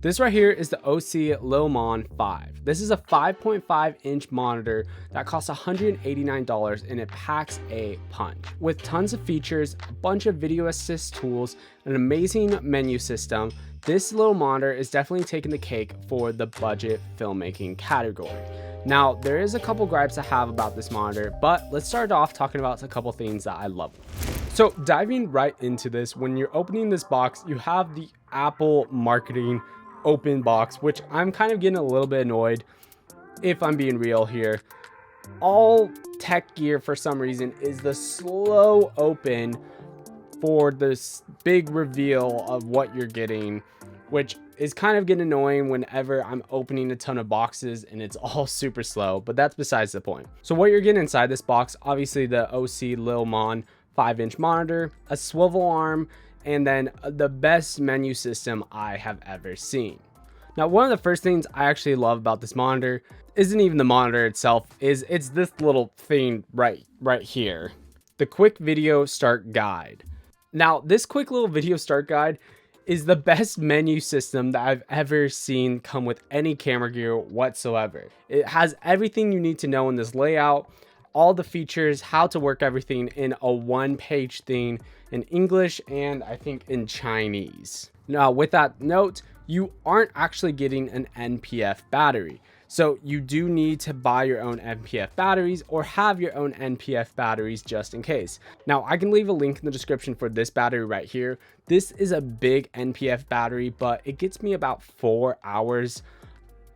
This right here is the OC Lilmon 5. This is a 5.5 inch monitor that costs $189 and it packs a punch. With tons of features, a bunch of video assist tools, an amazing menu system, this little monitor is definitely taking the cake for the budget filmmaking category. Now, there is a couple gripes I have about this monitor, but let's start off talking about a couple things that I love. So diving right into this, when you're opening this box, you have the Apple marketing open box, which I'm kind of getting a little bit annoyed if I'm being real here. All tech gear for some reason is the slow open for this big reveal of what you're getting, which is kind of getting annoying whenever I'm opening a ton of boxes and it's all super slow, but that's besides the point. So what you're getting inside this box, obviously the OC Lilmon 5-inch monitor, a swivel arm, and then the best menu system I have ever seen. Now, one of the first things I actually love about this monitor isn't even the monitor itself, it's this little thing right here, the quick video start guide. Now, this quick little video start guide is the best menu system that I've ever seen come with any camera gear whatsoever. It has everything you need to know in this layout, all the features, how to work everything in a one-page thing in English and I think in Chinese. Now, with that note, you aren't actually getting an NPF battery. So you do need to buy your own NPF batteries or have your own NPF batteries just in case. Now, I can leave a link in the description for this battery right here. This is a big NPF battery, but it gets me about 4 hours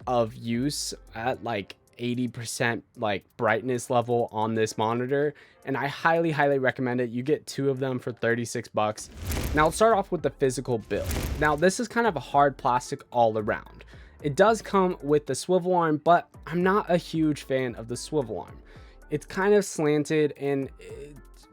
of use at like 80% like brightness level on this monitor, and I highly recommend it. You get 2 of them for 36 bucks. Now let's start off with the physical build. Now this is kind of a hard plastic all around. It does come with the swivel arm, but I'm not a huge fan of the swivel arm. It's kind of slanted, and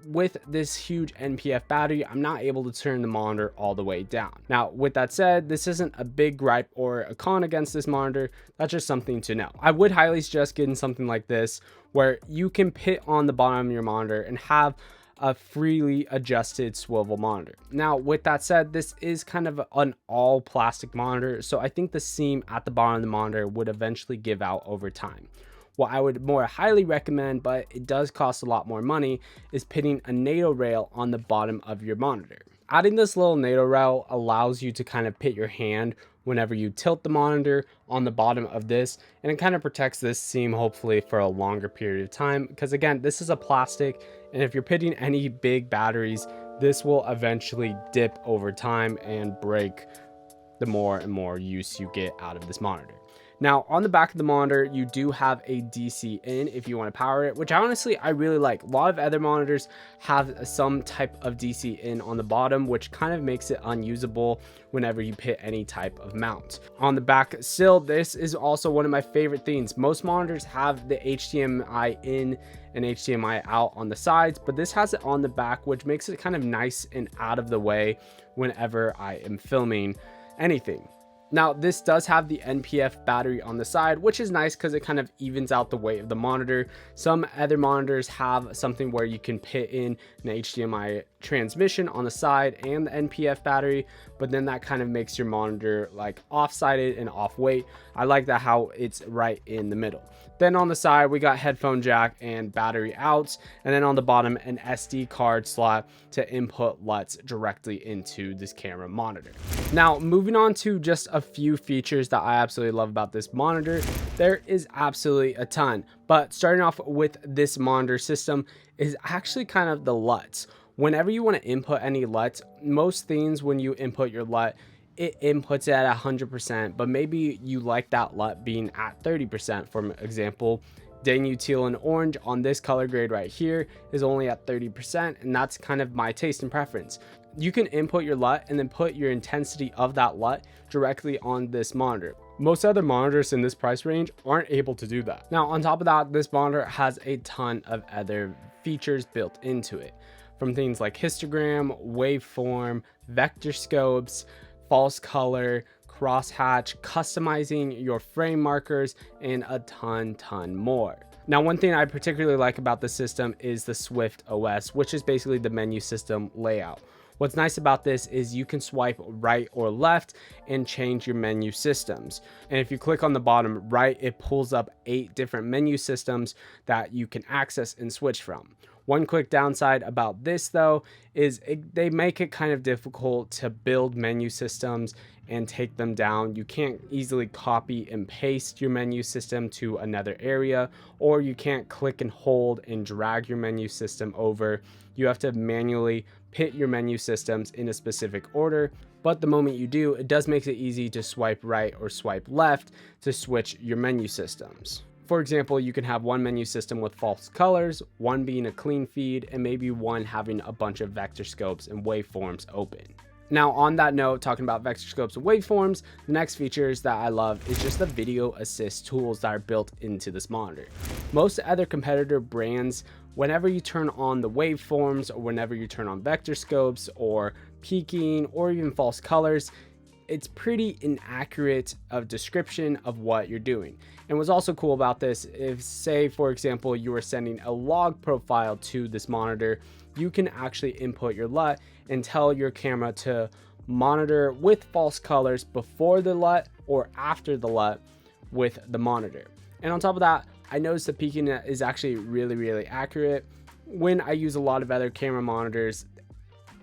with this huge NPF battery, I'm not able to turn the monitor all the way down. Now, with that said, this isn't a big gripe or a con against this monitor. That's just something to know. I would highly suggest getting something like this where you can put on the bottom of your monitor and have a freely adjusted swivel monitor. Now, with that said, this is kind of an all plastic monitor, so I think the seam at the bottom of the monitor would eventually give out over time. What I would more highly recommend, but it does cost a lot more money, is putting a NATO rail on the bottom of your monitor. Adding this little NATO rail allows you to kind of put your hand whenever you tilt the monitor on the bottom of this, and it kind of protects this seam hopefully for a longer period of time, because again, this is a plastic, and if you're putting any big batteries, this will eventually dip over time and break the more and more use you get out of this monitor. Now, on the back of the monitor, you do have a DC in if you want to power it, which honestly I really like. A lot of other monitors have some type of DC in on the bottom, which kind of makes it unusable whenever you put any type of mount. On the back still, this is also one of my favorite things. Most monitors have the HDMI in and HDMI out on the sides, but this has it on the back, which makes it kind of nice and out of the way whenever I am filming anything. Now, this does have the NPF battery on the side, which is nice because it kind of evens out the weight of the monitor. Some other monitors have something where you can put in an HDMI transmission on the side and the NPF battery, but then that kind of makes your monitor like off-sided and off weight. I like that how it's right in the middle. Then on the side, we got headphone jack and battery outs, and then on the bottom, an SD card slot to input LUTs directly into this camera monitor. Now, moving on to just a few features that I absolutely love about this monitor. There is absolutely a ton, but starting off with this monitor system is actually kind of the LUTs. Whenever you want to input any LUTs, most things when you input your LUT, it inputs it at 100%, but maybe you like that LUT being at 30%. For example, Dangyou teal and orange on this color grade right here is only at 30%, and that's kind of my taste and preference. You can input your LUT and then put your intensity of that LUT directly on this monitor. Most other monitors in this price range aren't able to do that. Now, on top of that, this monitor has a ton of other features built into it, from things like histogram, waveform, vector scopes, false color, crosshatch, customizing your frame markers, and a ton more. Now, one thing I particularly like about the system is the Swift OS, which is basically the menu system layout. What's nice about this is you can swipe right or left and change your menu systems. And if you click on the bottom right, it pulls up 8 different menu systems that you can access and switch from. One quick downside about this though is they make it kind of difficult to build menu systems and take them down. You can't easily copy and paste your menu system to another area, or you can't click and hold and drag your menu system over. You have to manually put your menu systems in a specific order, but the moment you do, it does make it easy to swipe right or swipe left to switch your menu systems. For example, you can have one menu system with false colors, one being a clean feed, and maybe one having a bunch of vector scopes and waveforms open. Now, on that note, talking about vector scopes and waveforms, the next features that I love is just the video assist tools that are built into this monitor. Most other competitor brands, whenever you turn on the waveforms or whenever you turn on vector scopes or peaking or even false colors, it's pretty inaccurate of description of what you're doing. And what's also cool about this, if say for example you were sending a log profile to this monitor, you can actually input your LUT and tell your camera to monitor with false colors before the LUT or after the LUT with the monitor. And on top of that, I noticed the peaking is actually really accurate. When I use a lot of other camera monitors,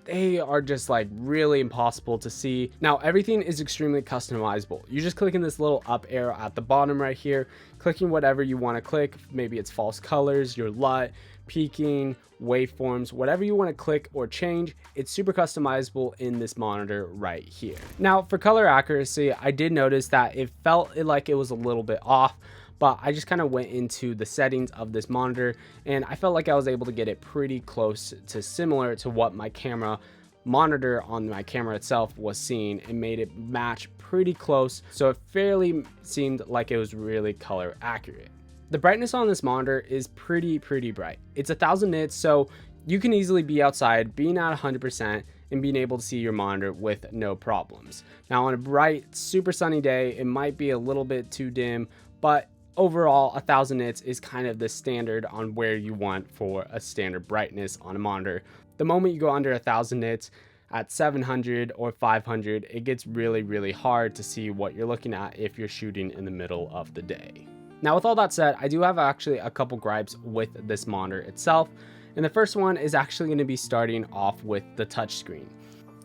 they are just like really impossible to see. Now everything is extremely customizable. You just click in this little up arrow at the bottom right here, clicking whatever you want to click. Maybe it's false colors, your LUT, peaking, waveforms, whatever you want to click or change. It's super customizable in this monitor right here. Now for color accuracy, I did notice that it felt like it was a little bit off, but I just kind of went into the settings of this monitor and I felt like I was able to get it pretty close to similar to what my camera monitor on my camera itself was seeing, and made it match pretty close. So it fairly seemed like it was really color accurate. The brightness on this monitor is pretty bright. It's 1000 nits, so you can easily be outside, being at 100% and being able to see your monitor with no problems. Now on a bright, super sunny day, it might be a little bit too dim, but overall 1000 nits is kind of the standard on where you want for a standard brightness on a monitor. The moment you go under 1000 nits at 700 or 500, it gets really hard to see what you're looking at if you're shooting in the middle of the day. Now with all that said, I do have actually a couple gripes with this monitor itself, and the first one is actually going to be starting off with the touchscreen.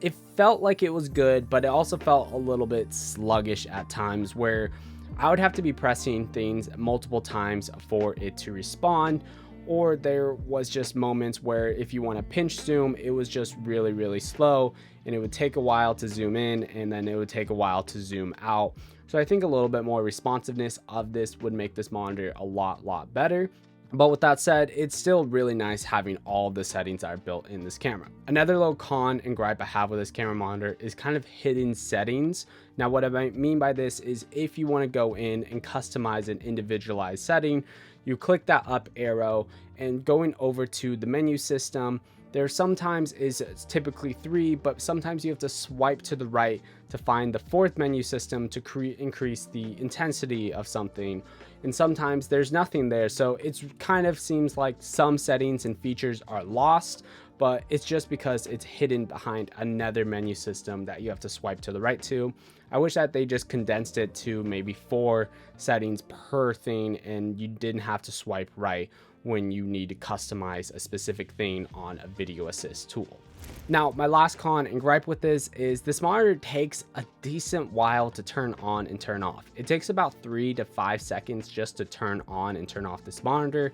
It felt like it was good, but it also felt a little bit sluggish at times, where I would have to be pressing things multiple times for it to respond, or there was just moments where if you want to pinch zoom, it was just really slow, and it would take a while to zoom in and then it would take a while to zoom out. So I think a little bit more responsiveness of this would make this monitor a lot better. But with that said, it's still really nice having all the settings that are built in this camera. Another little con and gripe I have with this camera monitor is kind of hidden settings. Now what I mean by this is if you want to go in and customize an individualized setting, you click that up arrow, and going over to the menu system, there sometimes is typically 3, but sometimes you have to swipe to the right to find the 4th menu system to increase the intensity of something. And sometimes there's nothing there. So it's kind of seems like some settings and features are lost, but it's just because it's hidden behind another menu system that you have to swipe to the right to. I wish that they just condensed it to maybe 4 settings per thing and you didn't have to swipe right when you need to customize a specific thing on a video assist tool. Now, my last con and gripe with this is this monitor takes a decent while to turn on and turn off. It takes about 3 to 5 seconds just to turn on and turn off this monitor,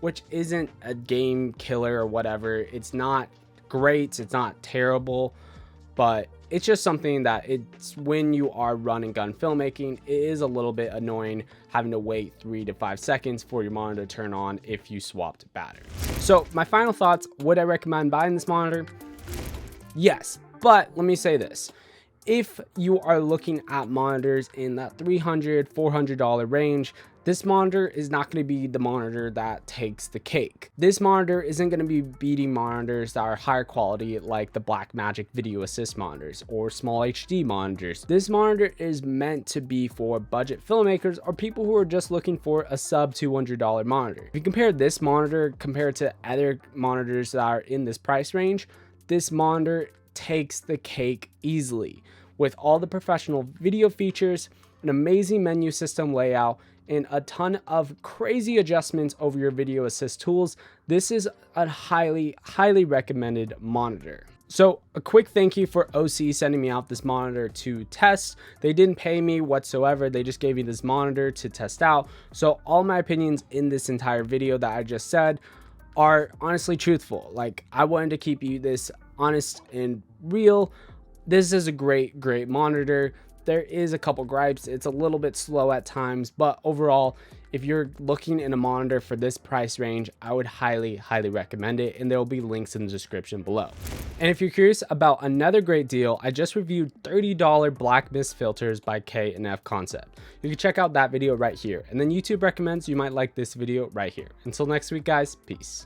which isn't a game killer or whatever. It's not great, it's not terrible, but it's just something that it's when you are run and gun filmmaking, it is a little bit annoying having to wait 3 to 5 seconds for your monitor to turn on if you swapped batteries. So my final thoughts, would I recommend buying this monitor? Yes, but let me say this. If you are looking at monitors in that $300, $400 range, this monitor is not going to be the monitor that takes the cake. This monitor isn't going to be beating monitors that are higher quality like the Blackmagic Video Assist monitors or small HD monitors. This monitor is meant to be for budget filmmakers or people who are just looking for a sub $200 monitor. If you compare this monitor compared to other monitors that are in this price range, this monitor takes the cake easily. With all the professional video features, an amazing menu system layout, and a ton of crazy adjustments over your video assist tools, this is a highly recommended monitor. So a quick thank you for OC sending me out this monitor to test. They didn't pay me whatsoever. They just gave me this monitor to test out. So all my opinions in this entire video that I just said are honestly truthful. Like, I wanted to keep you this honest and real. This is a great monitor. There is a couple gripes. It's a little bit slow at times, but overall, if you're looking in a monitor for this price range, I would highly recommend it, and there will be links in the description below. And if you're curious about another great deal, I just reviewed $30 black mist filters by K&F Concept. You can check out that video right here, and then YouTube recommends you might like this video right here. Until next week, guys, peace.